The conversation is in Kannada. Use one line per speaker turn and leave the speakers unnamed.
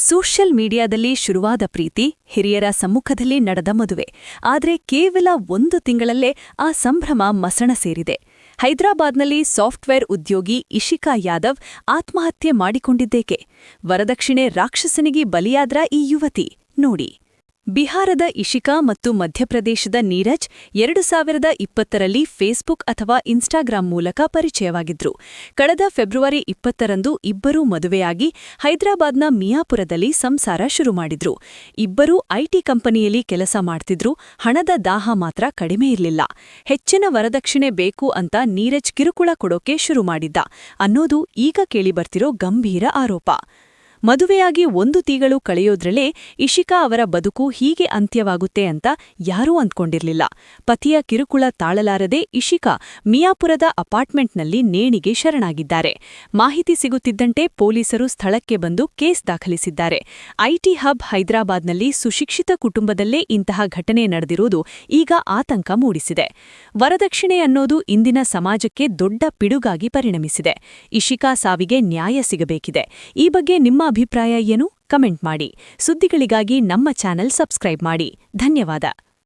ಸೋಷಿಯಲ್ ಮೀಡಿಯಾದಲ್ಲಿ ಶುರುವಾದ ಪ್ರೀತಿ, ಹಿರಿಯರ ಸಮ್ಮುಖದಲ್ಲಿ ನಡೆದ ಮದುವೆ. ಆದರೆ ಕೇವಲ 1 ತಿಂಗಳಲ್ಲೇ ಆ ಸಂಭ್ರಮ ಮಸಣ ಸೇರಿದೆ. ಹೈದರಾಬಾದ್ನಲ್ಲಿ ಸಾಫ್ಟ್ವೇರ್ ಉದ್ಯೋಗಿ ಇಶಿಕಾ ಯಾದವ್ ಆತ್ಮಹತ್ಯೆ ಮಾಡಿಕೊಂಡಿದ್ದೇಕೆ? ವರದಕ್ಷಿಣೆ ರಾಕ್ಷಸನಿಗೆ ಬಲಿಯಾದ್ರ ಈ ಯುವತಿ ನೋಡಿ. ಬಿಹಾರದ ಇಶಿಕಾ ಮತ್ತು ಮಧ್ಯಪ್ರದೇಶದ ನೀರಜ್ 2020ರಲ್ಲಿ ಫೇಸ್ಬುಕ್ ಅಥವಾ ಇನ್ಸ್ಟಾಗ್ರಾಂ ಮೂಲಕ ಪರಿಚಯವಾಗಿದ್ರು. ಕಳೆದ ಫೆಬ್ರವರಿ 20ರಂದು ಇಬ್ಬರೂ ಮದುವೆಯಾಗಿ ಹೈದರಾಬಾದ್ನ ಮಿಯಾಪುರದಲ್ಲಿ ಸಂಸಾರ ಶುರು ಮಾಡಿದ್ರು. ಇಬ್ಬರೂ ಐಟಿ ಕಂಪನಿಯಲ್ಲಿ ಕೆಲಸ ಮಾಡ್ತಿದ್ರು. ಹಣದ ದಾಹ ಮಾತ್ರ ಕಡಿಮೆ ಇರಲಿಲ್ಲ. ಹೆಚ್ಚಿನ ವರದಕ್ಷಿಣೆ ಬೇಕು ಅಂತ ನೀರಜ್ ಕಿರುಕುಳ ಕೊಡೋಕೆ ಶುರು ಮಾಡಿದ್ದ ಅನ್ನೋದು ಈಗ ಕೇಳಿಬರ್ತಿರೋ ಗಂಭೀರ ಆರೋಪ. ಮದುವೆಯಾಗಿ 1 ತಿಂಗಳು ಕಳೆಯೋದ್ರಲ್ಲೇ ಇಶಿಕಾ ಅವರ ಬದುಕು ಹೀಗೆ ಅಂತ್ಯವಾಗುತ್ತೆ ಅಂತ ಯಾರೂ ಅಂದ್ಕೊಂಡಿರ್ಲಿಲ್ಲ. ಪತಿಯ ಕಿರುಕುಳ ತಾಳಲಾರದೆ ಇಶಿಕಾ ಮಿಯಾಪುರದ ಅಪಾರ್ಟ್ಮೆಂಟ್ನಲ್ಲಿ ನೇಣಿಗೆ ಶರಣಾಗಿದ್ದಾರೆ. ಮಾಹಿತಿ ಸಿಗುತ್ತಿದ್ದಂತೆ ಪೊಲೀಸರು ಸ್ಥಳಕ್ಕೆ ಬಂದು ಕೇಸ್ ದಾಖಲಿಸಿದ್ದಾರೆ. ಐಟಿ ಹಬ್ ಹೈದರಾಬಾದ್ನಲ್ಲಿ ಸುಶಿಕ್ಷಿತ ಕುಟುಂಬದಲ್ಲೇ ಇಂತಹ ಘಟನೆ ನಡೆದಿರುವುದು ಈಗ ಆತಂಕ ಮೂಡಿಸಿದೆ. ವರದಕ್ಷಿಣೆ ಅನ್ನೋದು ಇಂದಿನ ಸಮಾಜಕ್ಕೆ ದೊಡ್ಡ ಪಿಡುಗಾಗಿ ಪರಿಣಮಿಸಿದೆ. ಇಶಿಕಾ ಸಾವಿಗೆ ನ್ಯಾಯ ಸಿಗಬೇಕಿದೆ. ಈ ಬಗ್ಗೆ ನಿಮ್ಮ ಅಭಿಪ್ರಾಯ ಏನು? ಕಮೆಂಟ್ ಮಾಡಿ. ಸುದ್ದಿಗಳಿಗಾಗಿ ನಮ್ಮ ಚಾನೆಲ್ ಸಬ್ಸ್ಕ್ರೈಬ್ ಮಾಡಿ. ಧನ್ಯವಾದ.